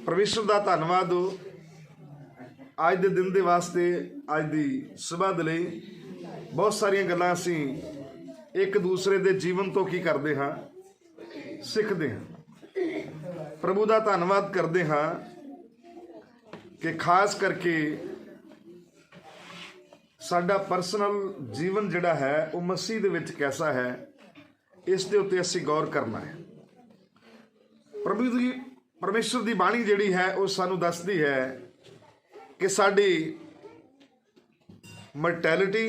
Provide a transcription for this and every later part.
परमेश्वर का धन्यवाद हो अज के दिन के वास्ते, अज की सुबह के लिए बहुत सारिया गल्लां असीं एक दूसरे के जीवन तो की करते हाँ, सीखते हाँ। प्रभु का धन्यवाद करते हाँ कि खास करके साडा परसनल जीवन जिहड़ा है वो मसीह दे विच कैसा है, इस दे उत्ते असीं गौर करना है। परमेश्वर की बाणी जिहड़ी है वो सानू दसदी है कि साडी मर्टैलिटी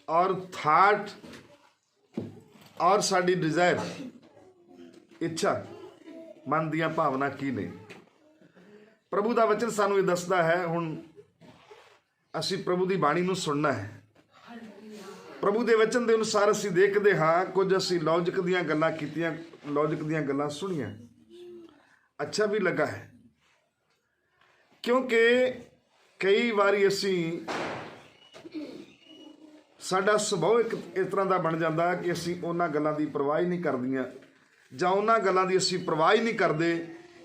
और थाट और साडी डिजायर, इच्छा, मन दियां भावना की ने। प्रभु का वचन सानू ये दसदा है। हुण असीं प्रभु की बाणी नूं सुनना है। प्रभु के वचन के अनुसार असीं देखते हाँ, कुछ असीं लॉजिक दीयां गल्लां कीतियां, लॉजिक दीयां गल्लां सुनियां, अच्छा भी लगा है, क्योंकि कई बारी असीं साडा सुभाव एक इस तरह का बन जाता कि असीं उन्हां गल्लां दी परवाह ही नहीं करदियां, जां उन्हां गल्लां दी असीं परवाह ही नहीं करदे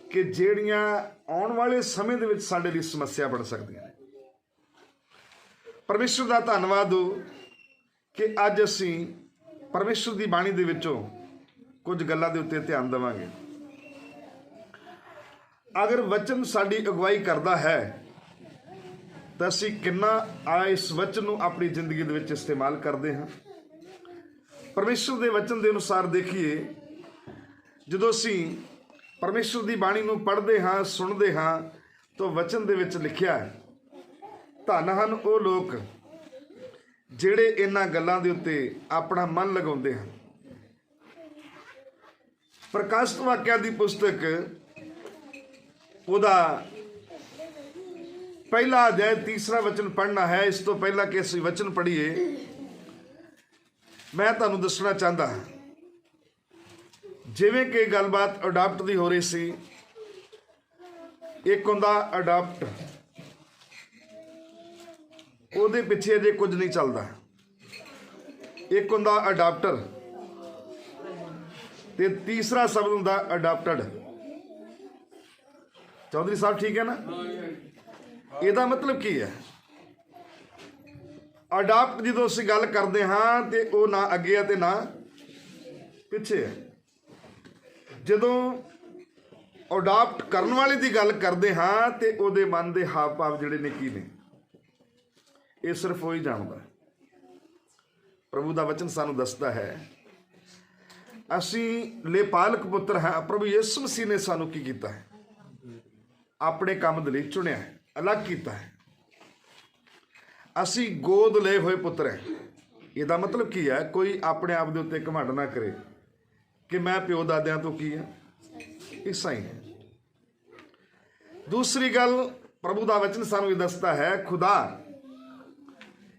कि ਜਿਹੜੀਆਂ आउण वाले समय दे विच साडे लई समस्या बन सकदियां ने। परमेश्वर का धन्नवाद हो कि अज असीं परमेश्वर की बाणी दे विचों कुछ गल्लां दे उत्ते ध्यान देवांगे। अगर वचन साडी अगुवाई करता है तो असीं किन्ना इस वचन नूं अपनी जिंदगी दे विच इस्तेमाल करते हैं। परमेश्वर के वचन के अनुसार देखिए, जदों असीं परमेश्वर की बाणी नूं पढ़ते हाँ, सुनते हाँ, तो वचन दे विच लिखिया है, धन हन वो लोग जिहड़े इन्हां गल्लां दे उत्ते अपना मन लगाउंदे हन। प्रकाशित वाक्या की पुस्तक उहदा पहला अध्याय 3रा वचन पढ़ना है। इस तो पहला कि असीं वचन पढ़िए, मैं तुहानूं दसना चाहता हाँ, जिवें कि गलबात अडॉप्ट की हो रही सी। एक हुंदा अडॉप्ट, ਉਹਦੇ ਪਿੱਛੇ ਅਜੇ कुछ नहीं चलता। एक हुंदा अडाप्टर ते तीसरा शब्द हुंदा अडाप्टड। चौधरी साहब ठीक है ना? ਇਹਦਾ मतलब की है? अडाप्ट जो असीं गल करते हाँ तो वह ना अगे है तो ना पिछे है। जदों अडाप्ट करने वाले की गल करते हाँ तो ਉਹਦੇ मन के हाव भाव जिहड़े ने की ने, ये सिर्फ वही जानता है। प्रभु का वचन सानू दसदा है असी लेपालक पुत्र हैं। प्रभु यीशु मसीह ने सानू की कीता है, अपने काम दे लई चुनिया है, अलग किया है। असी गोद ले हुए पुत्र हैं। इसदा मतलब की है? कोई अपने आप के उत्ते घमंड ना करे कि मैं प्यो दादियां तो की है, इसा ही है। दूसरी गल प्रभु का वचन सानू ये दसदा है, खुदा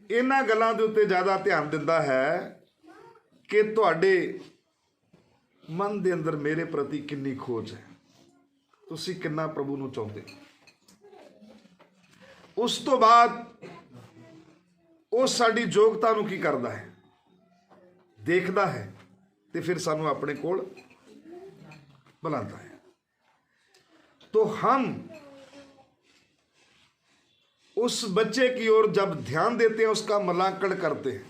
इन्हां गल्लां दे उत्ते ज़्यादा ध्यान दिंदा है कि तुहाडे मन दे अंदर मेरे प्रति किन्नी खोज है, तुसीं किन्ना प्रभु नूं चाहुंदे। उस तो बाद वो साडी योग्यता नूं की करदा है, देखदा है ते फिर सानू अपने कोल बुलांदा है। तो हम उस बच्चे की ओर जब ध्यान देते हैं, उसका मूल्यांकन करते हैं।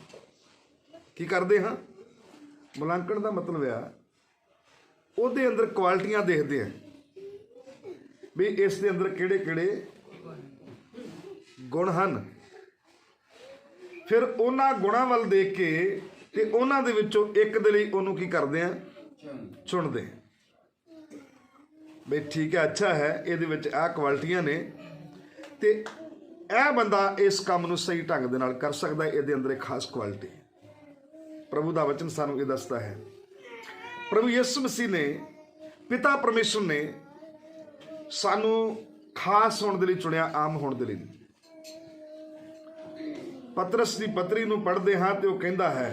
की करते हैं? मूल्यांकन का मतलब है ਉਹਦੇ अंदर क्वालिटियां देखते हैं भी इस दे अंदर किहड़े किहड़े गुण हैं। फिर उन्हां गुणां वल देख के ते उन्हां दे विचों एक दे लई ਉਹਨੂੰ की करते हैं? चुनते हैं भी ठीक है, अच्छा है, ਇਹਦੇ ਵਿੱਚ आ क्वालिटियां ने ते यह बंदा इस काम नूं सही ढंग दे नाल कर सकदा है। ਇਹਦੇ अंदर एक खास क्वालिटी प्रभु का वचन सानू ये दसदा है। प्रभु यीशु मसीह ने, पिता परमेश्वर ने सानू खास होने के लिए चुनिया, आम होने के लिए। पतरस की पत्री नूं पढ़ते हाँ तो वह कहता है,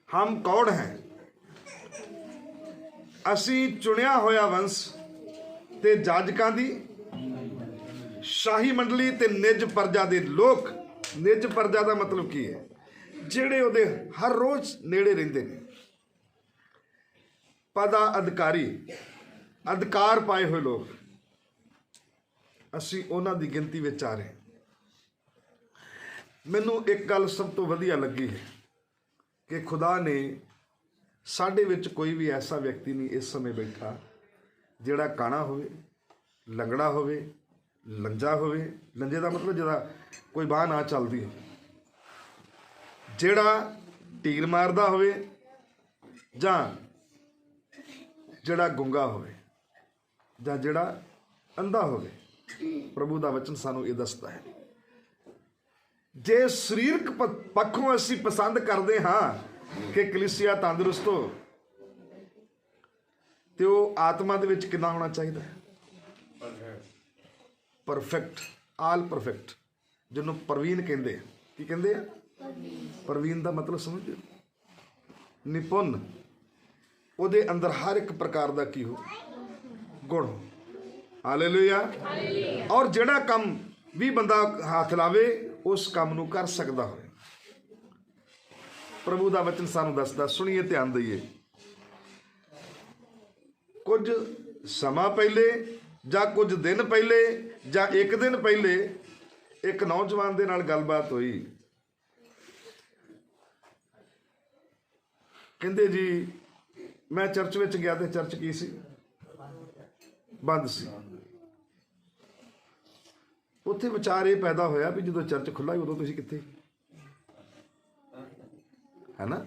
हम कौन हैं? असी चुनिया होया वंश ते जाजकां दी शाही मंडली ते निज प्रजा दे लोग। निज प्रजा का मतलब की है? ਜਿਹੜੇ ਉਹਦੇ हर रोज नेड़े ਰਹਿੰਦੇ ਨੇ। पदा अधिकारी ਅਧਿਕਾਰ ਪਾਏ ਹੋਏ ਲੋਕ, ਅਸੀਂ ਉਹਨਾਂ ਦੀ ਗਿਣਤੀ ਵਿੱਚ ਆ ਰਹੇ। ਮੈਨੂੰ ਇੱਕ ਗੱਲ ਸਭ ਤੋਂ ਵਧੀਆ ਲੱਗੀ ਹੈ ਕਿ ਖੁਦਾ ਨੇ ਸਾਡੇ ਵਿੱਚ ਕੋਈ ਵੀ ਐਸਾ ਵਿਅਕਤੀ ਨਹੀਂ ਇਸ ਸਮੇਂ ਬੈਠਾ ਜਿਹੜਾ ਕਾਣਾ ਹੋਵੇ, ਲੰਗੜਾ ਹੋਵੇ, ਲੰਜਾ ਹੋਵੇ। ਲੰਜੇ ਦਾ ਮਤਲਬ ਜਿਹਦਾ ਕੋਈ ਬਾਂਹ ਨਾ ਚੱਲਦੀ ਹੋਵੇ, ਜਿਹੜਾ ਢੀਲ ਮਾਰਦਾ ਹੋਵੇ ਜਾਂ ਜਿਹੜਾ ਗੁੰਗਾ ਹੋਵੇ ਜਾਂ ਜਿਹੜਾ ਅੰਧਾ ਹੋਵੇ। ਪ੍ਰਭੂ ਦਾ ਵਚਨ ਸਾਨੂੰ ਇਹ ਦੱਸਦਾ ਹੈ। ਜੇ ਸਰੀਰਕ ਪੱਖੋਂ ਅਸੀਂ ਪਸੰਦ ਕਰਦੇ ਹਾਂ ਕਿ ਕਲੀਸਿਆ ਤੰਦਰੁਸਤ ਹੋ, ਤੇ ਉਹ ਆਤਮਾ ਦੇ ਵਿੱਚ ਕਿੰਨਾ ਹੋਣਾ ਚਾਹੀਦਾ ਹੈ? ਪਰਫੈਕਟ, ਆਲ ਪਰਫੈਕਟ, ਜਿਹਨੂੰ ਪ੍ਰਵੀਨ ਕਹਿੰਦੇ ਆ। ਕੀ ਕਹਿੰਦੇ ਆ? ਪ੍ਰਵੀਨ ਦਾ ਮਤਲਬ ਸਮਝਦੇ ਹੋ? ਨਿਪੁੰਨ। ਉਹਦੇ ਅੰਦਰ ਹਰ ਇੱਕ ਪ੍ਰਕਾਰ ਦਾ ਕੀ ਹੋ? ਗੁਣ। ਹਾਲੇਲੂਇਆ। ਔਰ ਜਿਹੜਾ ਕੰਮ ਵੀ ਬੰਦਾ ਹੱਥ ਲਾਵੇ ਉਸ ਕੰਮ ਨੂੰ ਕਰ ਸਕਦਾ ਹੋਵੇ। ਪ੍ਰਭੂ ਦਾ ਵਚਨ ਸਾਨੂੰ ਦੱਸਦਾ, ਸੁਣੀਏ, ਧਿਆਨ ਦਈਏ। ਕੁਝ ਸਮਾਂ ਪਹਿਲੇ ਜਾਂ ਕੁਝ ਦਿਨ ਪਹਿਲੇ ਜਾਂ ਇੱਕ ਦਿਨ ਪਹਿਲੇ ਇੱਕ ਨੌਜਵਾਨ ਦੇ ਨਾਲ ਗੱਲਬਾਤ ਹੋਈ। ਕਹਿੰਦੇ ਜੀ ਮੈਂ ਚਰਚ ਵਿੱਚ ਗਿਆ ਤੇ ਚਰਚ ਕੀ ਸੀ? ਬੰਦ ਸੀ। ਉੱਥੇ ਵਿਚਾਰ ਇਹ ਪੈਦਾ ਹੋਇਆ ਵੀ ਜਦੋਂ ਚਰਚ ਖੁੱਲ੍ਹਾ ਉਦੋਂ ਤੁਸੀਂ ਕਿੱਥੇ? ਹੈ ਨਾ।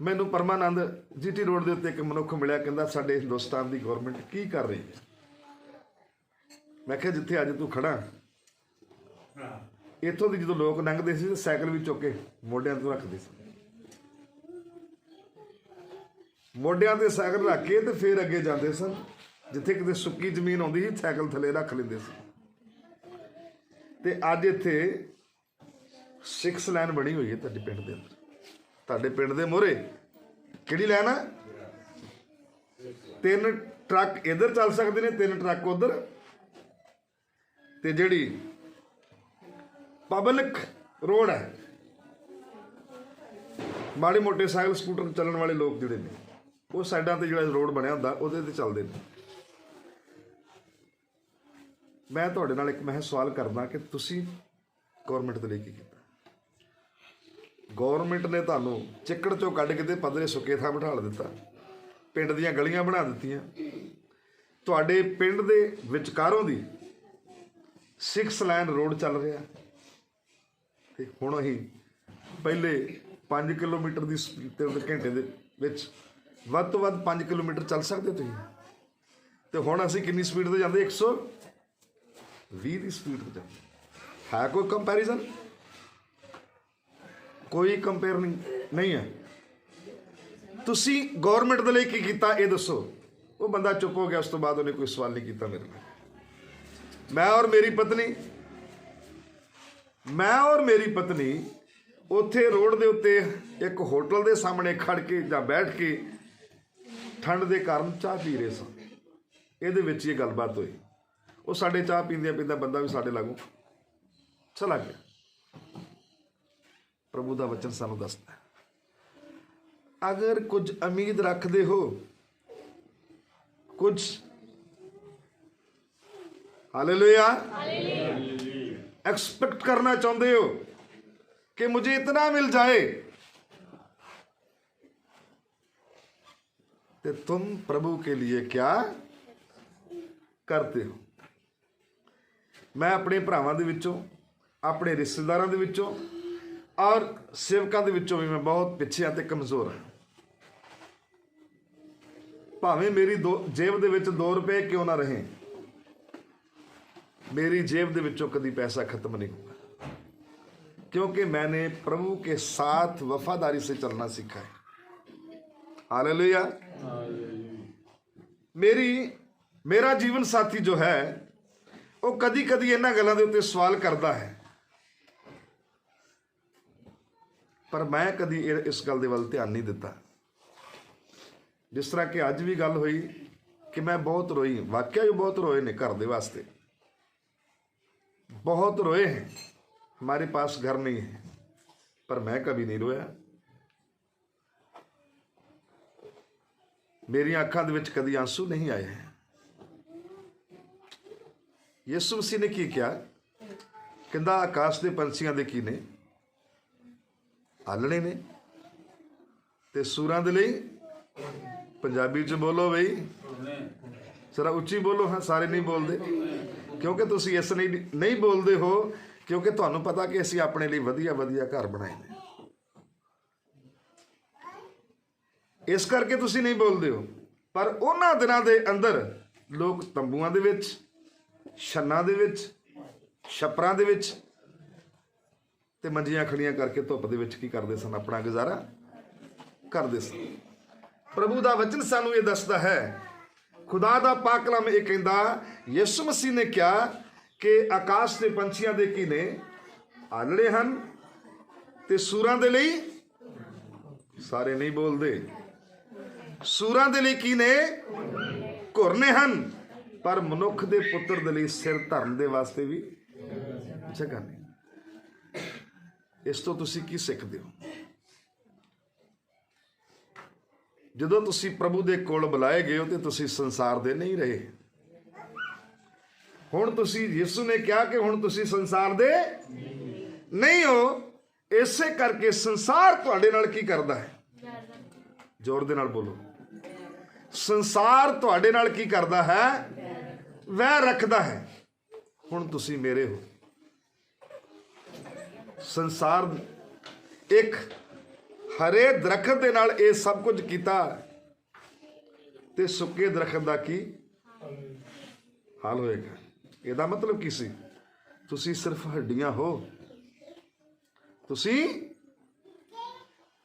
ਮੈਨੂੰ ਪਰਮਾਨੰਦ GT ਰੋਡ ਦੇ ਉੱਤੇ ਇੱਕ ਮਨੁੱਖ ਮਿਲਿਆ, ਕਹਿੰਦਾ ਸਾਡੇ ਹਿੰਦੁਸਤਾਨ ਦੀ ਗੌਰਮੈਂਟ ਕੀ ਕਰ ਰਹੀ ਹੈ? ਮੈਂ ਕਿਹਾ ਜਿੱਥੇ ਅੱਜ ਤੂੰ ਖੜਾ, ਇੱਥੋਂ ਦੀ ਜਦੋਂ ਲੋਕ ਲੰਘਦੇ ਸੀ ਤਾਂ ਸਾਈਕਲ ਵੀ ਚੁੱਕ ਕੇ ਮੋਢਿਆਂ ਤੇ ਰੱਖਦੇ ਸੀ। ਮੋਢਿਆਂ ਤੇ ਸਾਈਕਲ ਰੱਖ ਕੇ ਤੇ ਫਿਰ ਅੱਗੇ ਜਾਂਦੇ ਸਨ। ਜਿੱਥੇ ਕਿਤੇ ਸੁੱਕੀ ਜ਼ਮੀਨ ਆਉਂਦੀ ਸੀ ਸਾਈਕਲ ਥੱਲੇ ਰੱਖ ਲੈਂਦੇ ਸੀ। ਤੇ ਅੱਜ ਇੱਥੇ 6 ਲਾਈਨ ਬਣੀ ਹੋਈ ਹੈ ਤੁਹਾਡੇ ਪਿੰਡ ਦੇ ਅੰਦਰ। ਤੁਹਾਡੇ ਪਿੰਡ ਦੇ ਮੂਹਰੇ ਕਿਹੜੀ ਲਾਈਨ ਆ? 3 ਟਰੱਕ ਇੱਧਰ ਚੱਲ ਸਕਦੇ ਨੇ, 3 ਟਰੱਕ ਉੱਧਰ। ਤੇ ਜਿਹੜੀ ਪਬਲਿਕ ਰੋਡ ਹੈ, ਮਾੜੇ ਮੋਟੇ ਸਾਈਕਲ ਸਕੂਟਰ ਚੱਲਣ ਵਾਲੇ ਲੋਕ ਜਿਹੜੇ ਨੇ ਉਹ ਸਾਈਡਾਂ ਤੇ ਜਿਹੜਾ ਰੋਡ ਬਣਿਆ ਹੁੰਦਾ ਉਹਦੇ ਤੇ ਚੱਲਦੇ ਨੇ। ਮੈਂ ਤੁਹਾਡੇ ਨਾਲ ਇੱਕ ਸਵਾਲ ਕਰਦਾ ਕਿ ਤੁਸੀਂ ਗੌਰਮੈਂਟ ਦੇ ਲਈ ਕੀ ਕੀਤਾ? ਗੌਰਮੈਂਟ ਨੇ ਤੁਹਾਨੂੰ ਚਿੱਕੜ ਚੋਂ ਕੱਢ ਕੇ ਤੇ ਪੱਧਰੇ ਸੁੱਕੇ ਥਾਂ ਬਿਠਾ ਦਿੱਤਾ, ਪਿੰਡ ਦੀਆਂ ਗਲੀਆਂ ਬਣਾ ਦਿੱਤੀਆਂ। ਤੁਹਾਡੇ ਪਿੰਡ ਦੇ ਵਿਚਕਾਰੋਂ ਦੀ 6 ਲਾਈਨ ਰੋਡ ਚੱਲ ਰਿਹਾ ਤੇ ਹੁਣ ਅਸੀਂ ਪਹਿਲੇ 5 ਕਿਲੋਮੀਟਰ ਦੀ ਸਪੀਡ ਤੇ ਘੰਟੇ ਦੇ ਵਿੱਚ ਵੱਧ ਤੋਂ ਵੱਧ 5 ਕਿਲੋਮੀਟਰ ਚੱਲ ਸਕਦੇ ਤੁਸੀਂ, ਤੇ ਹੁਣ ਅਸੀਂ ਕਿੰਨੀ ਸਪੀਡ ਤੇ ਜਾਂਦੇ? 120 ਦੀ ਸਪੀਡ ਤੇ ਜਾਂਦੇ। ਹੈ ਕੋਈ ਕੰਪੈਰੀਜ਼ਨ? ਕੋਈ ਕੰਪੇਅਰ ਨਹੀਂ ਹੈ। ਤੁਸੀਂ ਗੌਰਮੈਂਟ ਦੇ ਲਈ ਕੀ ਕੀਤਾ ਇਹ ਦੱਸੋ? ਉਹ ਬੰਦਾ ਚੁੱਪ ਹੋ ਗਿਆ। ਉਸ ਤੋਂ ਬਾਅਦ ਉਹਨੇ ਕੋਈ ਸਵਾਲ ਨਹੀਂ ਕੀਤਾ ਮੇਰੇ ਨਾਲ। ਮੈਂ ਔਰ ਮੇਰੀ ਪਤਨੀ ਉੱਥੇ ਰੋਡ ਦੇ ਉੱਤੇ ਇੱਕ ਹੋਟਲ ਦੇ ਸਾਹਮਣੇ ਖੜ ਕੇ ਜਾਂ ਬੈਠ ਕੇ ਠੰਡ ਦੇ ਕਾਰਨ ਚਾਹ ਪੀ ਰਹੇ ਸਾਂ। ਇਹਦੇ ਵਿੱਚ ਇਹ ਗੱਲਬਾਤ ਹੋਈ। ਉਹ ਸਾਡੇ ਚਾਹ ਪੀਂਦਿਆਂ ਪੀਂਦਿਆਂ ਬੰਦਾ ਵੀ ਸਾਡੇ ਲਾਗੋਂ ਚਲਾ ਗਿਆ। ਪ੍ਰਭੂ ਦਾ ਵਚਨ ਸਾਨੂੰ ਦੱਸਦਾ, ਅਗਰ ਕੁਝ ਉਮੀਦ ਰੱਖਦੇ ਹੋ, ਕੁਝ ਹਾਲੇਲੂਇਆ एक्सपेक्ट करना चाहते हो कि मुझे इतना मिल जाए, तो तुम प्रभु के लिए क्या करते हो? मैं अपने भरावां दे विचों, अपने रिश्तेदारां दे विचों और सेवकां दे विचों भी मैं बहुत पिछे ते कमज़ोर हाँ। भावें मेरी जेब दे विच 2 रुपए क्यों ना रहे, मेरी जेब दे विचों कभी पैसा खत्म नहीं होगा, क्योंकि मैंने प्रभु के साथ वफादारी से चलना सीखा है। हालेलुया। मेरा जीवन साथी जो है वो कदी कदी इन्हां गल्लां दे उत्ते सवाल करता है, पर मैं कदी इस गल दे वल ध्यान नहीं दिता। जिस तरह कि अज भी गल हुई कि मैं बहुत रोई, वाकई ही बहुत रोए ने घर दे वास्ते, बहुत रोए हैं। हमारे पास घर नहीं है, पर मैं कभी नहीं रोया। ਮੇਰੀਆਂ ਅੱਖਾਂ ਦੇ ਵਿੱਚ ਕਦੀ ਆਂਸੂ ਨਹੀਂ ਆਏ। ਯਿਸੂ ਮਸੀਹ ਨੇ ਕੀ ਕਿਹਾ? ਕਹਿੰਦਾ ਆਕਾਸ਼ ਦੇ ਪੰਛੀਆਂ ਦੇ ਕੀ ਨੇ? ਆਲਣੇ ਨੇ। ਤੇ ਸੂਰਾਂ ਦੇ ਲਈ? ਪੰਜਾਬੀ ਚ ਬੋਲੋ ਬਈ, ਜ਼ਰਾ ਉੱਚੀ ਬੋਲੋ। ਹਾਂ, ਸਾਰੇ ਨਹੀਂ ਬੋਲਦੇ ਕਿਉਂਕਿ ਤੁਸੀਂ ਇਸ ਲਈ ਨਹੀਂ ਬੋਲਦੇ ਹੋ ਕਿਉਂਕਿ ਤੁਹਾਨੂੰ ਪਤਾ ਕਿ ਅਸੀਂ ਆਪਣੇ ਲਈ ਵਧੀਆ ਵਧੀਆ ਘਰ ਬਣਾਏ ਨੇ, ਇਸ ਕਰਕੇ ਤੁਸੀਂ ਨਹੀਂ ਬੋਲਦੇ ਹੋ। ਪਰ ਉਹਨਾਂ ਦਿਨਾਂ ਦੇ ਅੰਦਰ ਲੋਕ ਤੰਬੂਆਂ ਦੇ ਵਿੱਚ, ਛੰਨਾਂ ਦੇ ਵਿੱਚ, ਛੱਪਰਾਂ ਦੇ ਵਿੱਚ ਤੇ ਮੰਜੀਆਂ ਖੜੀਆਂ ਕਰਕੇ ਧੁੱਪ ਦੇ ਵਿੱਚ ਕੀ ਕਰਦੇ ਸਨ? ਆਪਣਾ ਗੁਜ਼ਾਰਾ ਕਰਦੇ ਸਨ। ਪ੍ਰਭੂ ਦਾ ਵਚਨ ਸਾਨੂੰ ਇਹ ਦੱਸਦਾ ਹੈ, ਖੁਦਾ ਦਾ ਪਾਕ ਕਲਾਮ ਇਹ ਕਹਿੰਦਾ, ਯਿਸੂ ਮਸੀਹ ਨੇ ਕਿਹਾ ਕਿ ਆਕਾਸ਼ ਦੇ ਪੰਛੀਆਂ ਦੇ ਕੀ ਨੇ? ਆਲਣੇ ਹਨ। ਤੇ ਸੂਰਾਂ ਦੇ ਲਈ? ਸਾਰੇ ਨਹੀਂ ਬੋਲਦੇ। ਸੂਰਾਂ ਦੇ ਲਈ ਕੀ ਨੇ? ਘੁਰਨੇ ਹਨ। ਪਰ ਮਨੁੱਖ ਦੇ ਪੁੱਤਰ ਦੇ ਲਈ ਸਿਰ ਧਰਨ ਦੇ ਵਾਸਤੇ ਵੀ ਜਗ੍ਹਾ ਨਹੀਂ। ਇਸ ਤੋਂ ਤੁਸੀਂ ਕੀ ਸਿੱਖਦੇ ਹੋ? ਜਦੋਂ ਤੁਸੀਂ ਪ੍ਰਭੂ ਦੇ ਕੋਲ ਬੁਲਾਏ ਗਏ ਹੋ ਤੇ ਤੁਸੀਂ ਸੰਸਾਰ ਦੇ ਨਹੀਂ ਰਹੇ। ਹੁਣ ਤੁਸੀਂ, ਯਿਸੂ ਨੇ ਕਿਹਾ ਕਿ ਹੁਣ ਤੁਸੀਂ ਸੰਸਾਰ ਦੇ ਨਹੀਂ ਹੋ। ਇਸੇ ਕਰਕੇ ਸੰਸਾਰ ਤੁਹਾਡੇ ਨਾਲ ਕੀ ਕਰਦਾ ਹੈ? ਜ਼ੋਰ ਦੇ ਨਾਲ ਬੋਲੋ। ਸੰਸਾਰ ਤੁਹਾਡੇ ਨਾਲ ਕੀ ਕਰਦਾ ਹੈ? ਵੈਰ ਰੱਖਦਾ ਹੈ। ਹੁਣ ਤੁਸੀਂ ਮੇਰੇ ਹੋ। ਸੰਸਾਰ ਇੱਕ ਹਰੇ ਦਰਖਤ ਦੇ ਨਾਲ ਇਹ ਸਭ ਕੁਝ ਕੀਤਾ ਤੇ ਸੁੱਕੇ ਦਰਖਤ ਦਾ ਕੀ ਹਾਲ ਹੋਏਗਾ? ਇਹਦਾ ਮਤਲਬ ਕੀ ਸੀ? ਤੁਸੀਂ ਸਿਰਫ ਹੱਡੀਆਂ ਹੋ। ਤੁਸੀਂ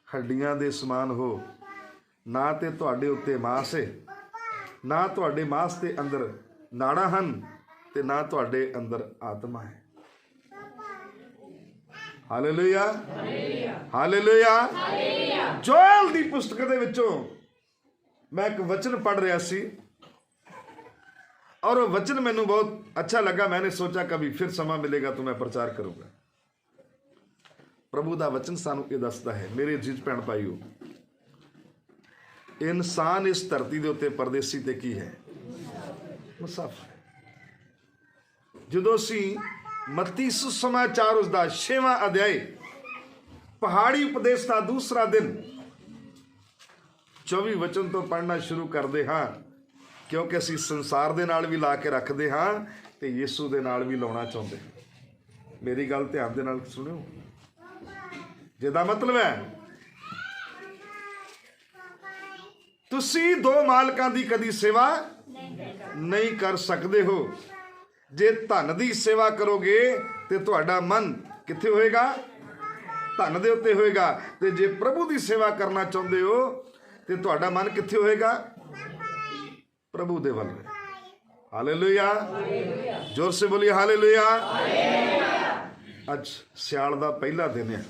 ਹੱਡੀਆਂ ਦੇ ਸਮਾਨ ਹੋ। ਨਾ ਤੇ ਤੁਹਾਡੇ ਉੱਤੇ ਮਾਸ ਹੈ, ਨਾ ਤੁਹਾਡੇ ਮਾਸ ਦੇ ਅੰਦਰ ਨਾੜਾਂ ਹਨ ਤੇ ਨਾ ਤੁਹਾਡੇ ਅੰਦਰ ਆਤਮਾ ਹੈ। Hallelujah, hallelujah. ਜੋਇਲ ਦੀ ਪੁਸਤਕ ਦੇ ਵਿੱਚੋਂ ਮੈਂ ਇੱਕ ਵਚਨ ਪੜ੍ਹ ਰਿਹਾ ਸੀ और वो वचन मैंने बहुत अच्छा लगा। मैंने सोचा कभी फिर समय मिलेगा तो मैं प्रचार करूंगा। प्रभु दा वचन सानू ये दसदा है, मेरे जीज भैन भाईओ, इंसान इस धरती के उत्ते परदेसी ते की है? मुसाफिर। जदों असीं मत्ती सुसमाचार उसका 6वां अध्याय पहाड़ी उपदेश का दूसरा दिन 24 वचन तो पढ़ना शुरू करते हाँ, क्योंकि असीं संसार दे नाल भी ला के रखते हाँ ते यीशु दे नाल भी लाउणा चाहुंदे। मेरी गल ध्यान दे नाल सुनियो। जिहदा मतलब है तुसीं दो मालकां दी कदी सेवा नहीं कर सकते हो। जे धन दी सेवा करोगे ते तुहाडा मन कित्थे होएगा? धन दे उत्ते होएगा। ते जे प्रभु दी सेवा करना चाहुंदे हो ते तुहाडा मन कित्थे होएगा? प्रभु दे वल। हालेलुया, जोर से बोलिए हालेलुया। अज सियाल दा पहला दिन है।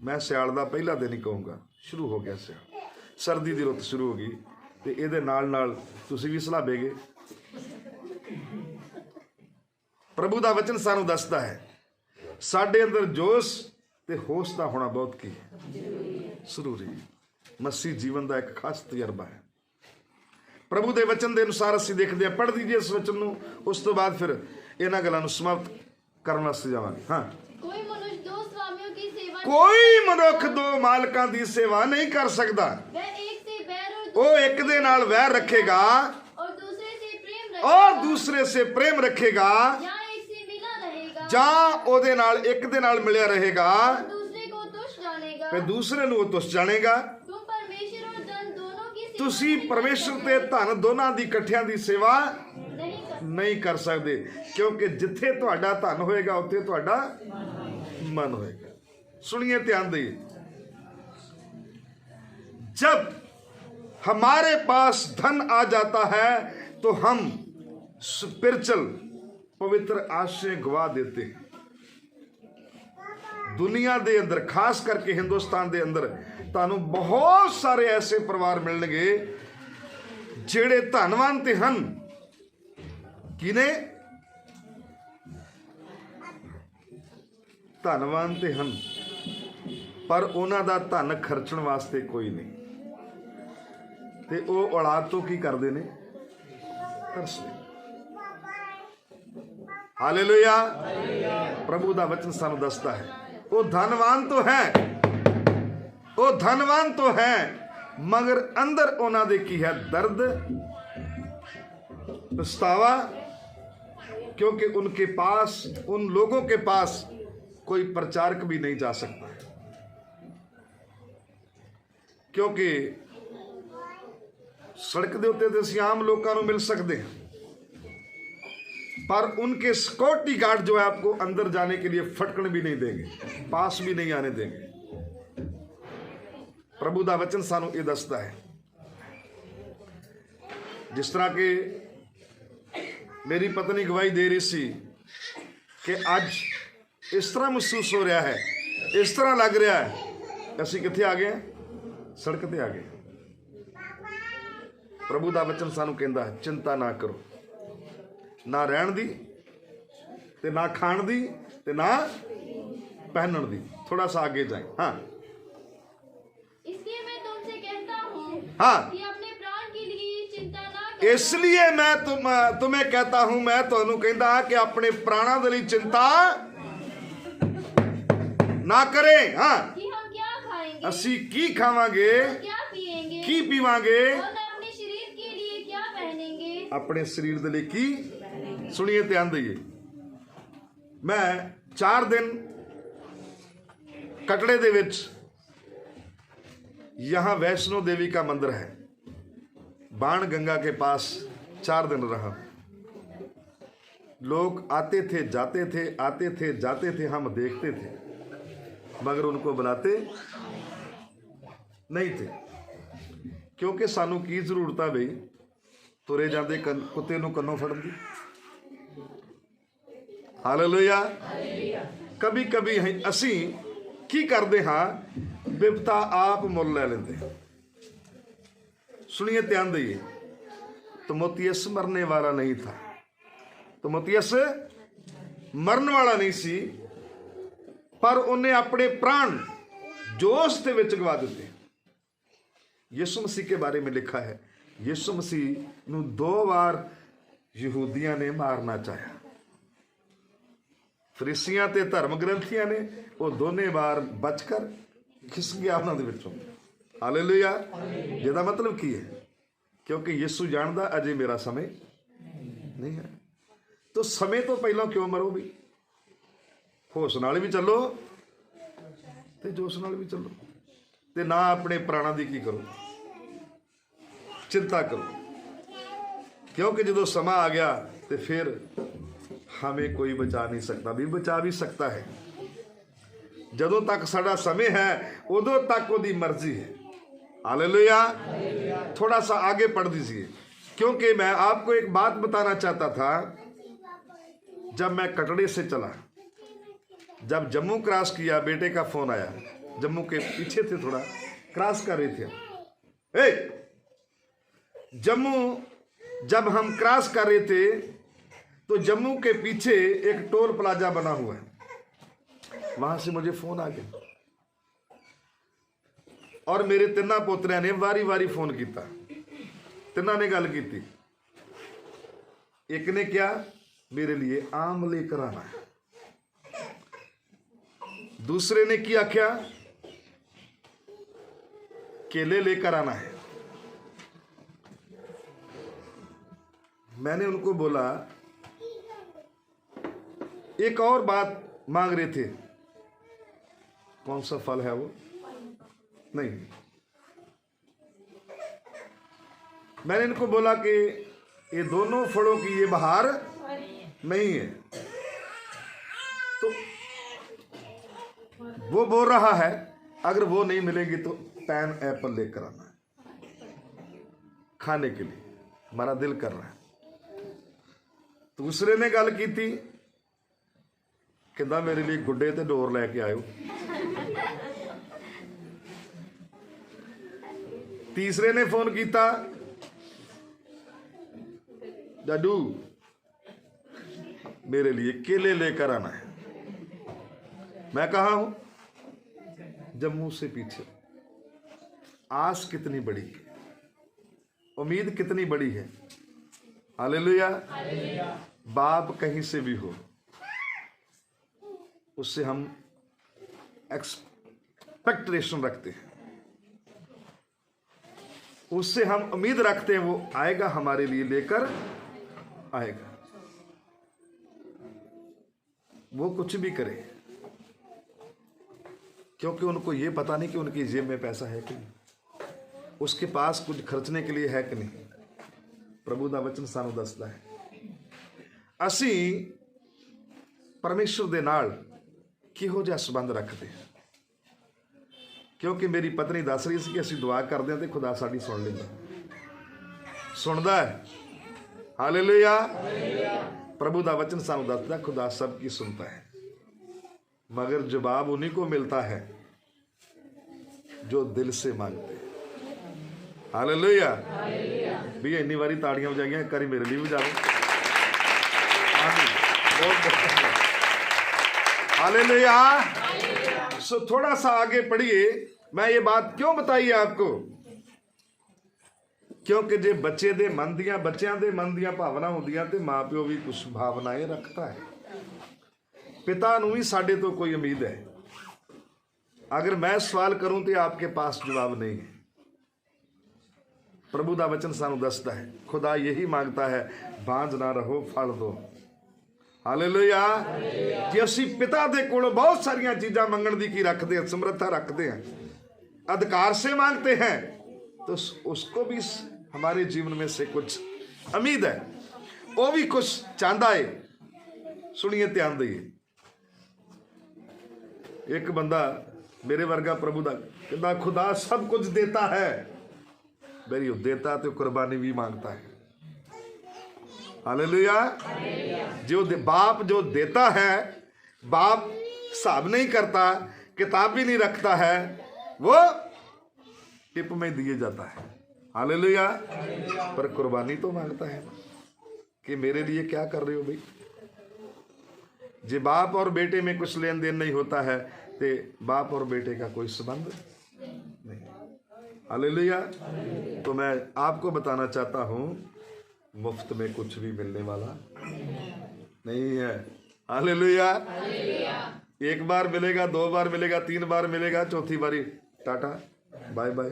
मैं सियाल दा पहला दिन ही कहूँगा, शुरू हो गया सियाल। सर्दी दी रुत शुरू हो गई ते इहदे नाल नाल तुसीं भी सलाबेगे। प्रभु दा वचन सानू दसदा है साडे अंदर जोश ते होश दा होना बहुत की जरूरी है। मसीह जीवन दा एक खास तजर्बा है। प्रभु दे वचन दे अनुसार असीं देखदे हां। पढ़ दीजिए इस वचन नूं, उस तो बाद फिर इन्हां गल्लां नूं समाप्त करन वास्ते जावांगे। हाँ, कोई मनुख दो मालकां दी सेवा नहीं कर सकदा। वो एक दे नाल वैर रखेगा और दूसरे से प्रेम रखेगा, जां ओदे नाल एक दे नाल मिलिया रहेगा फिर दूसरे नूं तुस जानेगा। तुसी परमेश्वर ते धन दोनों दी इकट्ठियां दी सेवा नहीं कर सकते, क्योंकि जिथे तुहाडा धन होएगा उत्थे तुहाडा मन होएगा। सुनिए, ध्यान दिए। जब हमारे पास धन आ जाता है तो हम स्पिरिचुअल पवित्र आशय गवा देते हैं। दुनिया दे अंदर, खास करके हिंदुस्तान दे अंदर तानू बहुत सारे ऐसे परिवार मिलणगे जेड़े धनवान ते हन। किने? धनवान ते हन, पर उन्हां दा धन खर्चण वास्ते कोई नहीं। ਤੇ ਉਹ ਔਲਾਦ ਤੋਂ ਕੀ ਕਰਦੇ ਨੇ? ਤਰਸਦੇ। ਹਾਲੇਲੂਇਆ। ਪ੍ਰਭੂ ਦਾ ਵਚਨ ਸਾਨੂੰ ਦੱਸਦਾ ਹੈ ਉਹ ਧਨਵਾਨ ਤੋਂ ਹੈ, ਉਹ ਧਨਵਾਨ ਤੋਂ ਹੈ, मगर अंदर उन्होंने की है दर्द, पछतावा, क्योंकि उनके पास, उन लोगों के पास कोई प्रचारक भी नहीं जा सकता, क्योंकि सड़क के उत्ते तो असीं आम लोगों को मिल सकते हैं, पर उनके सिक्योरिटी गार्ड जो है आपको अंदर जाने के लिए फटकन भी नहीं देंगे, पास भी नहीं आने देंगे। प्रभु का वचन सानू ये दसदा है। जिस तरह के मेरी पत्नी गवाही दे रही सी कि अज इस तरह महसूस हो रहा है, इस तरह लग रहा है, असीं कित्थे आ गए? सड़क ते आ गए। प्रभु का वचन सानू कहंदा है चिंता ना करो, ना रहन दी ते ना खाण दी ते ना पहनण दी। थोड़ा सा आगे जाए। हाँ हाँ, अपने प्राण के लिए चिंता ना करो। इसलिए मैं तुम्हें कहता हूं, मैं तुहानू कहंदा कि अपने प्राणों के लिए चिंता ना करें। हाँ, कि हम क्या खाएंगे, असी की खावांगे, क्या पिएंगे, की पीवांगे, और अपने शरीर के लिए क्या पहनेंगे। अपने शरीर के लिए की। सुनिए, ध्यान दइए। मैं 4 दिन कटड़े दे विच, यहाँ वैष्णो देवी का मंदिर है, बाण गंगा के पास 4 दिन रहा। लोग आते थे जाते थे, आते थे जाते थे, हम देखते थे मगर उनको बुलाते नहीं थे, क्योंकि सानू की जरूरत है बई तुरे जाते कुत्ते नूं कन्नों फड़न दी। हालेलुया। कभी कभी असी की करते हाँ, बिपता आप मुल ले लेंदे। सुनिए, ध्यान दइए। तीमुथियुस मरने वाला नहीं था, तीमुथियुस मरने वाला नहीं सी, पर उन्हें अपने प्राण जोश दे विच गवा दिते। यीशु मसीह के बारे में लिखा है, यीशु मसीह नूं 2 बार यहूदियों ने मारना चाहा, फरीसियां ते धर्म ग्रंथियां ने, वो दोने बार बचकर खिस गया उन्होंने विचों। हालेलुया। जिहदा मतलब की है, क्योंकि यीशु जानदा अजे मेरा समय नहीं है। तो समय तो पहला क्यों मरो भी? होश नाल भी चलो ते जोश नाल भी चलो, ते ना अपने प्राणों की करो, चिंता करो, क्योंकि जो समा आ गया तो फिर हमें कोई बचा नहीं सकता। भी बचा भी सकता है, जदों तक साडा समय है उदों तक उसकी मर्जी है। हालेलुया। थोड़ा सा आगे पढ़ दीजिए, क्योंकि मैं आपको एक बात बताना चाहता था। जब मैं कटड़े से चला, जब जम्मू क्रॉस किया, बेटे का फोन आया, जम्मू के पीछे थे, थोड़ा क्रॉस कर रहे थे। जम्मू जब हम क्रॉस कर रहे थे तो जम्मू के पीछे एक टोल प्लाजा बना हुआ है, वहां से मुझे फोन आ गया और मेरे 3 पोतरिया ने वारी वारी फोन किया। 3 ने गल की। एक ने क्या, मेरे लिए आम लेकर आना है। दूसरे ने क्या आख्या, केले लेकर आना है। मैंने उनको बोला, एक और बात मांग रहे थे, कौन सा फल है वो? नहीं। मैंने इनको बोला कि ये दोनों फलों की ये बहार नहीं है। तो वो बोल रहा है अगर वो नहीं मिलेगी तो पैन एप्पल लेकर आना है खाने के लिए, हमारा दिल कर रहा है। दूसरे ने गल की थी, कहता मेरे लिए गुड्डे ते डोर लैके आयो। तीसरे ने फोन किया, डडू मेरे लिए केले लेकर आना है। मैं कहा हूं, जम्मू से पीछे। आस कितनी बड़ी है। उम्मीद कितनी बड़ी है। हालेलुया। बाप कहीं से भी हो, उससे हम एक्सपेक्टेशन रखते हैं, उससे हम उम्मीद रखते हैं वो आएगा, हमारे लिए लेकर आएगा। वो कुछ भी करे, क्योंकि उनको ये पता नहीं कि उनकी जेब में पैसा है कि नहीं, उसके पास कुछ खर्चने के लिए है कि नहीं। प्रभु ਦਾ ਵਚਨ ਸਾਨੂੰ ਦੱਸਦਾ ਹੈ ਅਸੀਂ ਪਰਮੇਸ਼ਰ ਦੇ ਨਾਲ ਕਿਹੋ ਜਿਹਾ ਸੰਬੰਧ ਰੱਖਦੇ ਹਾਂ। ਕਿਉਂਕਿ ਮੇਰੀ ਪਤਨੀ ਦੱਸ ਰਹੀ ਸੀ ਕਿ ਅਸੀਂ ਦੁਆ ਕਰਦੇ ਹਾਂ ਤੇ ਖੁਦਾ ਸਾਡੀ ਸੁਣ ਲੈਂਦਾ, ਸੁਣਦਾ ਹੈ। ਹਾਲੇਲੂਇਆ। प्रभु ਦਾ वचन ਸਾਨੂੰ ਦੱਸਦਾ खुदा सबकी सुनता है, मगर जवाब उन्हीं को मिलता है जो दिल से मांगते हैं। हालेलुया। भी इन्नी बारी ताड़ियां बजाइयां, एक बारी मेरे लिए भी जाओ। हालेलुया। सो थोड़ा सा आगे पढ़िए। मैं ये बात क्यों बताई आपको, क्योंकि जे बच्चे दे मन दियां, बच्चों के मन दियां भावना होंदियां ते माँ प्यो भी कुछ भावनाएं रखता है। पिता नूं भी साडे तो कोई उम्मीद है। अगर मैं सवाल करूं तो आपके पास जवाब नहीं है। प्रभु ਦਾ वचन सानू दसदा है, खुदा यही मांगता है, बांझ ना रहो, फल दो। हालेलुया। जे असीं पिता दे कोल बहुत सारियां चीज़ां मंगण दी की रखते हैं, समर्था रखते हैं, अधिकार से मांगते हैं, तो उसको भी हमारे जीवन में से कुछ उम्मीद है, वो भी कुछ चाहता है। सुनिए, ध्यान दिए। एक बंदा मेरे वर्गा प्रभु दा कहता, खुदा सब कुछ देता है, मेरी देता तो कुर्बानी भी मांगता है। हालेलुया। जो बाप जो देता है, बाप हिसाब नहीं करता, किताब भी नहीं रखता है, वो टिप में दिए जाता है। हालेलुया। पर कुर्बानी तो मांगता है कि मेरे लिए क्या कर रहे हो भाई। जे बाप और बेटे में कुछ लेन देन नहीं होता है तो बाप और बेटे का कोई संबंध नहीं। हालेलुया। तो मैं आपको बताना चाहता हूं, मुफ्त में कुछ भी मिलने वाला नहीं है। हालेलुया। एक बार मिलेगा, 2 बार मिलेगा, 3 बार मिलेगा, चौथी बारी टाटा बाय बाय।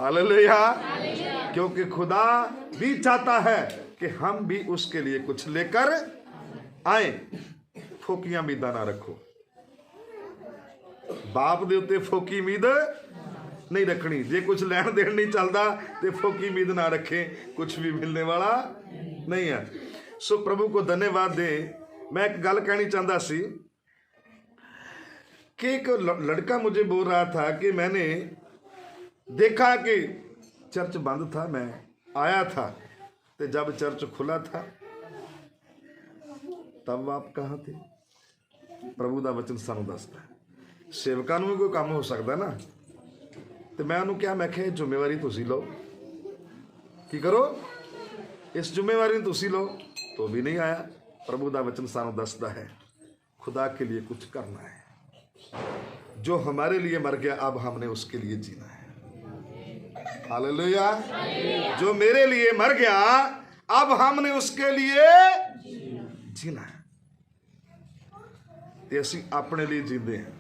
हालेलुया। क्योंकि खुदा भी चाहता है कि हम भी उसके लिए कुछ लेकर आए। फोकियां उम्मीदां ना रखो। बाप दे उत्ते फोकी उम्मीद नहीं रखनी। जे कुछ लैन देन नहीं चलता तो फोकी उम्मीद ना रखें, कुछ भी मिलने वाला नहीं है। सो प्रभु को धन्यवाद दे। मैं एक गल कहनी चाहता सी कि एक लड़का मुझे बोल रहा था कि मैंने देखा कि चर्च बंद था, मैं आया था, तो जब चर्च खुला था तब आप कहाँ थे। प्रभु का वचन सानू दसदा है। सेवकां नूं भी कोई काम हो सकता ना, तो मैं उन्होंने क्या, मैं कहा जिम्मेवारी तुसी लो, की करो इस जिम्मेवारी तुसी लो, तो भी नहीं आया। प्रभु का वचन सानू दसदा है, खुदा के लिए कुछ करना है। जो हमारे लिए मर गया, अब हमने उसके लिए जीना है। हालेलुया। जो मेरे लिए मर गया, अब हमने उसके लिए जीना है। ते असीं अपने लिए जींदे हैं।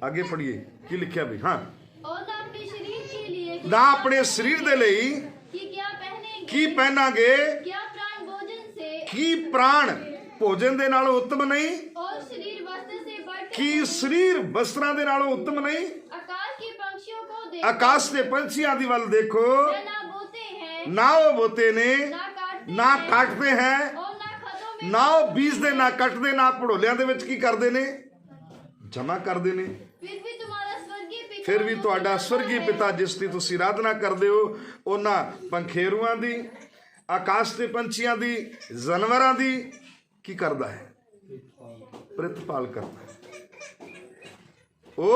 आगे पढ़िए की लिखिया भी। हाँ, और ना अपने शरीर के लिए ना अपने शरीर दे लई कि क्या पहनेंगे, की पहनांगे, क्या प्राण भोजन से की प्राण भोजन दे नालों उत्तम नहीं, और शरीर वस्त्र से बढ़कर की शरीर वस्त्रां दे नालों उत्तम नहीं। आकाश के पंछियों को देखो, आकाश के पंछियां दी वल देखो, वे ना बोते हैं, ना वो बोते ने, ना काटते हैं, और ना खतों में ना वो बीज दे, ना कटदे, ना पड़ोलियां दे विच की करदे ने, जमा करदे ने। फिर भी तुहाडा स्वर्गीय पिता जिसकी तुसीं आराधना करदे हो, उन्हां पंखेरुआं दी, आकाश के पंछियां दी, जानवरां दी की करदा है, प्रतिपाल करता है। वो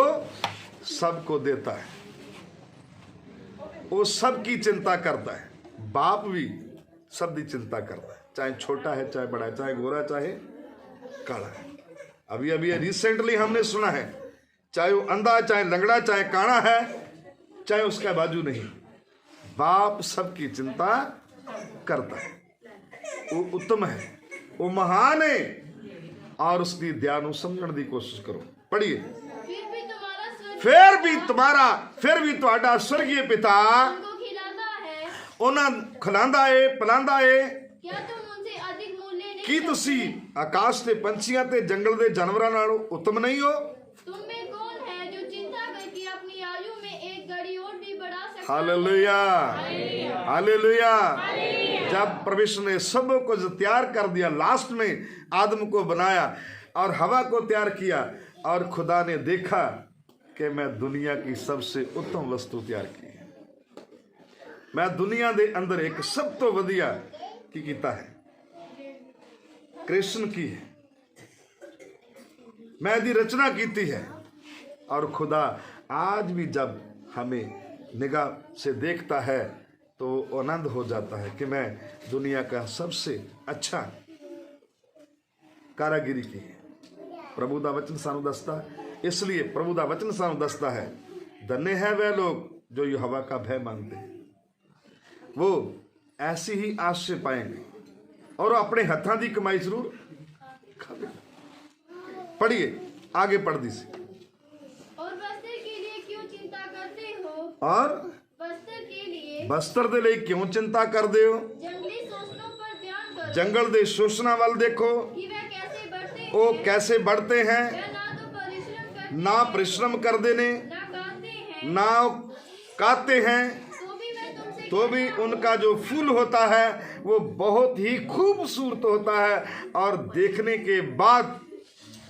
सबको देता है, वो सबकी चिंता करता है। बाप भी सब की चिंता करता है, चाहे छोटा है, चाहे बड़ा है, चाहे गोरा, चाहे काला है। अभी अभी रिसेंटली हमने सुना है, चाहे वो अंधा, चाहे लंगड़ा, चाहे काना है, चाहे उसका बाजू नहीं, बाप सबकी चिंता करता है। वो उत्तम है, वो महान है, और उसकी दया ਨੂੰ ਸਮਝਣ ਦੀ ਕੋਸ਼ਿਸ਼ ਕਰੋ। पढ़िए। फिर भी ਤੁਹਾਡਾ स्वर्गीय पिता उनको खिलाता है। ਉਹਨਾਂ ਖਿਲਾਉਂਦਾ ਏ, ਪਿਲਾਉਂਦਾ ਏ। क्या तुम उनसे अधिक मूल्य नहीं ਕੀ ਤੁਸੀਂ ਆਕਾਸ਼ ਦੇ ਪੰਛੀਆਂ ਤੇ ਜੰਗਲ ਦੇ ਜਾਨਵਰਾਂ ਨਾਲੋਂ उत्तम नहीं हो? तुम में कौन है जो चिंता करके अपनी आयु में एक घड़ी और भी बढ़ा सकता है? Hallelujah, hallelujah. जब परमेश्वर ने सब कुछ तैयार कर दिया, लास्ट में आदम को बनाया और हवा को तैयार किया, और खुदा ने देखा कि मैं दुनिया की सबसे उत्तम वस्तु तैयार की है। मैं दुनिया दे अंदर एक सब तो वधिया की कीता है, क्रिएशन की है, मैं दी रचना की है। और खुदा आज भी जब हमें निगाह से देखता है तो आनंद हो जाता है कि मैं दुनिया का सबसे अच्छा कारागिरी की है। प्रभु दा वचन सानू दसदा, इसलिए प्रभु दा वचन सानू दसदा है, धन्य है वह लोग जो यहोवा का भय मानते हैं, वो ऐसी ही आशीष पाएंगे और अपने हथां दी कमाई जरूर खावे। पढ़िए, आगे पढ़ दी सी। और वस्त्र के लिए क्यों चिंता करते हो? और वस्त्र के लिए बस्तर दे ਲਈ क्यों चिंता करदे हो? जंगली शोषणों पर ध्यान करो जंगल दे शोषणा वाल देखो, कि वह कैसे बढ़ते वो हैं। कैसे बढ़ते हैं, वह ना तो परिश्रम करते ना परिश्रम करते ने, ना गाते हैं, ना काते हैं, तो भी उनका जो फूल होता है वो बहुत ही खूबसूरत होता है, और देखने के बाद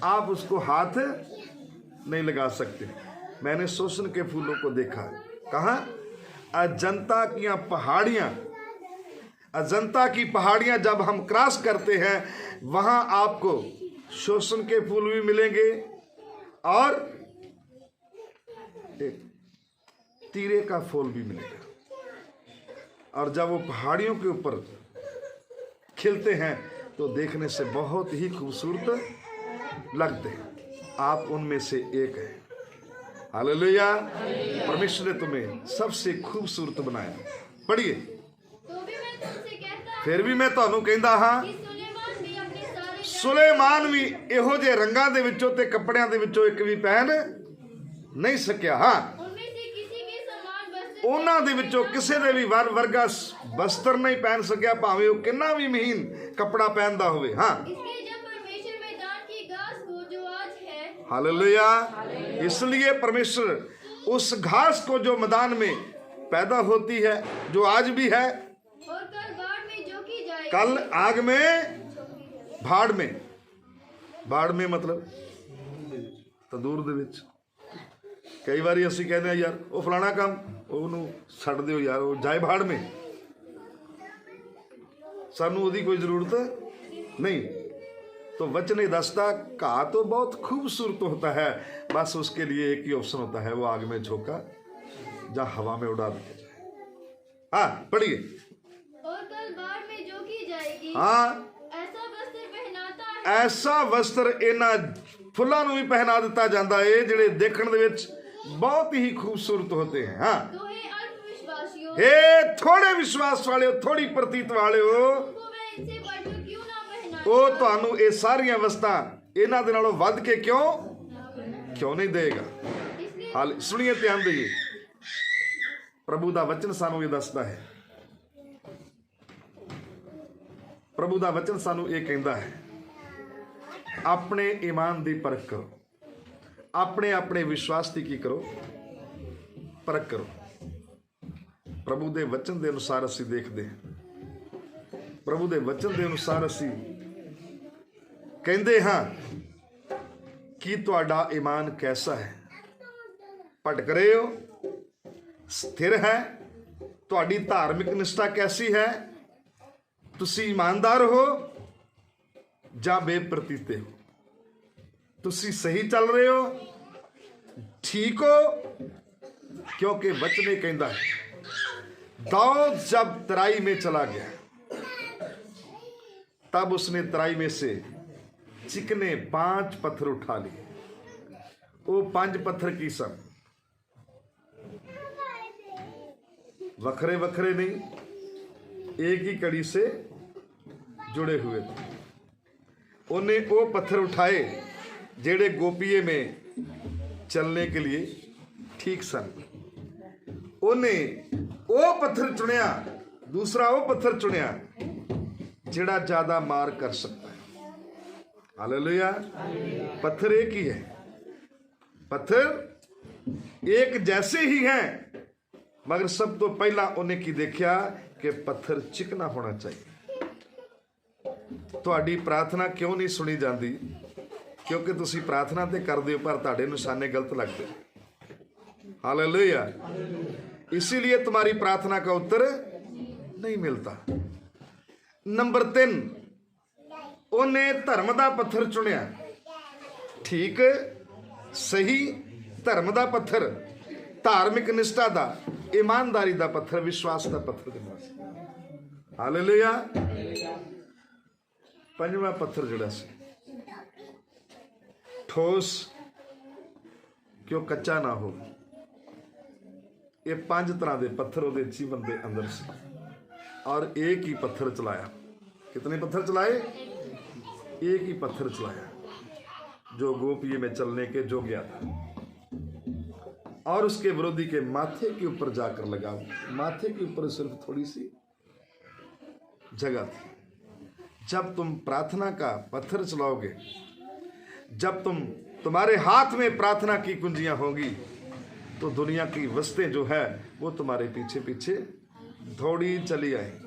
आप उसको हाथ नहीं लगा सकते। मैंने शोषण के फूलों को देखा, कहाँ? अजंता की पहाड़ियाँ, अजंता की पहाड़ियाँ जब हम क्रॉस करते हैं वहाँ आपको शोषण के फूल भी मिलेंगे और एक तीरे का फूल भी मिलेगा। और जब वो पहाड़ियों के ऊपर खिलते हैं तो देखने से बहुत ही खूबसूरत लगते हैं। आप उनमें से एक हैं। हालेलुया। परमेश्वर ने तुम्हें सबसे खूबसूरत बनाया। पढ़िए। तो भी मैं तुमसे कहता फिर भी मैं ਤੁਹਾਨੂੰ ਕਹਿੰਦਾ ਹਾਂ, कि सुलेमान भी अपने सारे ਸੁਲੇਮਾਨ ਵੀ ਇਹੋ ਜਿਹੇ ਰੰਗਾਂ ਦੇ ਵਿੱਚੋਂ ਤੇ ਕੱਪੜਿਆਂ ਦੇ ਵਿੱਚੋਂ ਇੱਕ ਵੀ ਪਹਿਨ ਨਹੀਂ ਸਕਿਆ। ਹਾਂ, उनमें से किसी के समान वस्त्र ਉਹਨਾਂ ਦੇ ਵਿੱਚੋਂ ਕਿਸੇ ਦੇ ਵੀ ਵਰਗਾ ਵਸਤਰ ਨਹੀਂ ਪਹਿਨ ਸਕਿਆ, ਭਾਵੇਂ ਉਹ ਕਿੰਨਾ ਵੀ ਮਹੀਨ ਕੱਪੜਾ ਪਹਿਨਦਾ ਹੋਵੇ। ਹਾਂ, इसलिए जब परमेश्वर मैदान की घास को जो आज है हालेलुया। इसलिए परमेश्वर उस घास को जो मैदान में पैदा होती है, जो आज भी है, और कल बाढ़ में जो की जाएगी, कल आग में, भाड़ में मतलब तंदूर ਦੇ ਵਿੱਚ। ਕਈ ਵਾਰੀ ਅਸੀਂ ਕਹਿੰਦੇ ਆ ਯਾਰ ਉਹ ਫਲਾਣਾ ਕੰਮ ਉਹਨੂੰ ਛੱਡ ਦਿਓ ਯਾਰ, ਉਹ ਜਾਏ ਭਾੜ में, ਸਾਨੂੰ ਉਹਦੀ ਕੋਈ ਜ਼ਰੂਰਤ नहीं। तो वचन ये दसता कहा तो बहुत खूबसूरत होता है, बस उसके लिए एक ही ऑप्शन होता है, वो आग में झोंका या हवा में उड़ा दिया जाए। हाँ, पढ़िए। और कल बाढ़ में जो की जाएगी, हाँ, ऐसा वस्त्र पहनाता है, ऐसा वस्त्र ਇਹਨਾਂ ਫੁੱਲਾਂ ਨੂੰ ਵੀ ਪਹਿਨਾ ਦਿੱਤਾ ਜਾਂਦਾ ਏ ਜਿਹੜੇ ਦੇਖਣ ਦੇ ਵਿੱਚ बहुत ही खूबसूरत होते हैं। हाँ, तो हे अल्पविश्वासियों, हे थोड़े विश्वास वाले हो, थोड़ी प्रतीत वाले हो, तुमको वह इनसे बढ़कर क्यों ना पहनाए? ਉਹ ਤੁਹਾਨੂੰ ਇਹ ਸਾਰੀਆਂ ਵਸਤਾਂ ਇਹਨਾਂ ਦੇ ਨਾਲੋਂ ਵੱਧ ਕੇ ਕਿਉਂ ਨਹੀਂ ਦੇਗਾ। इसलिए ਹਾਲ ਸੁਣੀਏ, ਧਿਆਨ ਦੇਈਏ। ਪ੍ਰਭੂ ਦਾ ਵਚਨ ਸਾਨੂੰ ਇਹ ਦੱਸਦਾ ਹੈ, ਪ੍ਰਭੂ ਦਾ ਵਚਨ ਸਾਨੂੰ ਇਹ ਕਹਿੰਦਾ ਹੈ, ਆਪਣੇ ਈਮਾਨ ਦੀ ਪਰਖ ਕਰੋ, ਆਪਣੇ ਆਪਣੇ ਵਿਸ਼ਵਾਸ ਦੀ ਕੀ ਕਰੋ, ਪਰਖ ਕਰੋ। ਪ੍ਰਭੂ ਦੇ ਵਚਨ ਦੇ ਅਨੁਸਾਰ ਅਸੀਂ ਦੇਖਦੇ ਹਾਂ, ਪ੍ਰਭੂ ਦੇ ਵਚਨ ਦੇ ਅਨੁਸਾਰ ਅਸੀਂ ਕਹਿੰਦੇ ਹਾਂ ਕਿ ਤੁਹਾਡਾ ਈਮਾਨ ਕੈਸਾ ਹੈ, ਭਟਕ ਰਹੇ ਹੋ, ਸਥਿਰ ਹੈ, ਤੁਹਾਡੀ ਧਾਰਮਿਕ ਨਿਸ਼ਠਾ ਕੈਸੀ ਹੈ, ਤੁਸੀਂ ਇਮਾਨਦਾਰ ਹੋ ਜਾਂ ਬੇਪ੍ਰਤੀਤੇ ਹੋ, ਤੁਸੀਂ ਸਹੀ ਚੱਲ ਰਹੇ ਹੋ, ठीक हो। क्योंकि वचन कहता है दाऊद जब तराई में चला गया तब उसने तराई में से चिकने 5 पत्थर उठा लिए। वो 5 पत्थर की सन, वखरे वखरे नहीं, एक ही कड़ी से जुड़े हुए थे। उन्हें वो पत्थर उठाए जेड़े गोपिये में चलने के लिए ठीक सन। उन्हें वो पत्थर चुनिया, दूसरा वो पत्थर चुनिया जेड़ा ज्यादा मार कर सकता है। हालेलुया। पत्थर एक ही है, पत्थर एक जैसे ही हैं, मगर सब तो पहला उन्हें की देखा कि पत्थर चिकना होना चाहिए। ਤੁਹਾਡੀ प्रार्थना क्यों नहीं सुनी जाती? क्योंकि तुसी प्रार्थना तो करते हो पर ਤੁਹਾਡੇ निशाने गलत लगते। हालेलुया। इसीलिए तुम्हारी प्रार्थना का उत्तर नहीं मिलता। नंबर 3, उन्हें धर्म का पत्थर चुनिया। ठीक, सही, धर्म का पत्थर, धार्मिक निष्ठा का, ईमानदारी का पत्थर, विश्वास का पत्थर। हालेलुया। पंजवां पत्थर जिहड़ा सी ठोस, क्यों कच्चा ना हो। ये 5 तरह के पत्थर वो जीवन के अंदर से, और एक ही पत्थर चलाया। कितने पत्थर चलाए? एक ही पत्थर चलाया जो गोपिये में चलने के योग्य था, और उसके विरोधी के माथे के ऊपर जाकर लगा। माथे के ऊपर सिर्फ थोड़ी सी जगह थी। जब तुम प्रार्थना का पत्थर चलाओगे, जब तुम्हारे हाथ में प्रार्थना की कुंजियां होंगी, तो दुनिया की वस्तें जो है वो तुम्हारे पीछे पीछे दौड़ी चली आएंगी।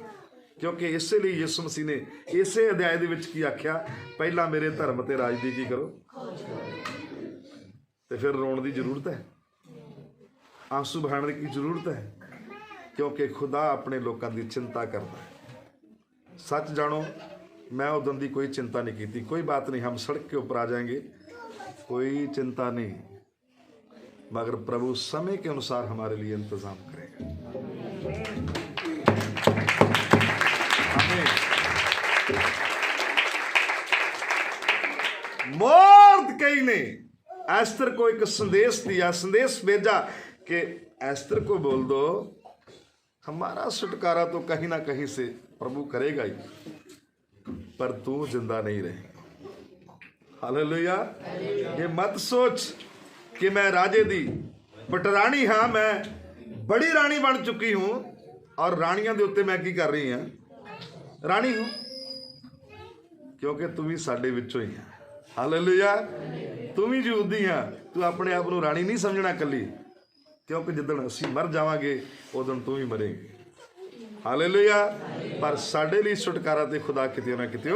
क्योंकि इसलिए यीशु मसीह ने इसे अध्याय दे विच की आख्या, पहला मेरे धर्म ते राज दी की करो, तो फिर रोण की जरूरत है, आंसू बहाने की जरूरत है, क्योंकि खुदा अपने लोगों की चिंता करता है। सच जानो, मैं उदन की कोई चिंता नहीं की। कोई बात नहीं, हम सड़क के ऊपर आ जाएंगे, कोई चिंता नहीं, मगर प्रभु समय के अनुसार हमारे लिए इंतजाम करेगा। मोर्दकई ने एस्तर को एक संदेश दिया, संदेश भेजा कि एस्तर को बोल दो, हमारा छुटकारा तो कहीं ना कहीं से प्रभु करेगा ही, पर तू जिंदा नहीं रहेगा। हालेलुया। ये मत सोच कि मैं राजे दी पटरानी हाँ, मैं बड़ी रानी बन चुकी हूं और रानियां दे उत्ते मैं की कर रही हां, रानी हूं, क्योंकि तू भी साडे विचों ही है। हालेलुया। तू भी यहूदी हां, तू अपने आप को रानी नहीं समझना कली, क्योंकि जिदन असीं मर जावांगे उदन तू भी मरेगी। हालेलुया। पर साडे लिए छुटकारा ते खुदा किते ना किते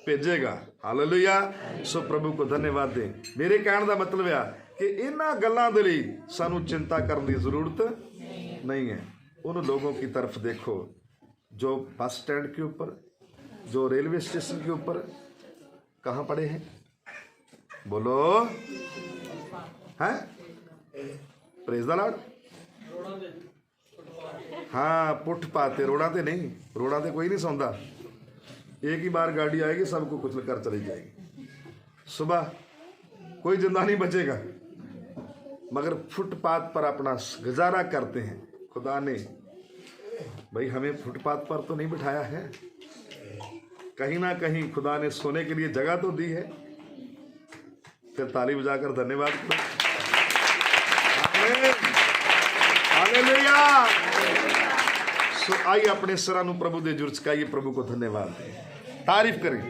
भेजेगा। हालेलुया। सो प्रभु को धन्यवाद दे। मेरे कहने का मतलब है कि इन्हां गल्लां दे लई सानू चिंता करने की जरूरत नहीं है। उन लोगों की तरफ देखो जो बस स्टैंड के ऊपर, जो रेलवे स्टेशन के ऊपर कहाँ पड़े हैं, बोलो, हैं? Praise the Lord. हाँ, फुटपाथ, रोड़ा ते नहीं, रोड़ा ते कोई नहीं सौंदा। एक ही बार गाड़ी आएगी, सबको कुचल कर चली जाएगी। सुबह कोई जिंदा नहीं बचेगा, मगर फुटपाथ पर अपना गुजारा करते हैं। खुदा ने भाई हमें फुटपाथ पर तो नहीं बिठाया है, कहीं ना कहीं खुदा ने सोने के लिए जगह तो दी है। फिर ताली बजाकर धन्यवाद करो। हालेलुया। सो आइए अपने सरां नूं प्रभु दे जुर चुकाइए, प्रभु को धन्यवाद दें, तारीफ करें।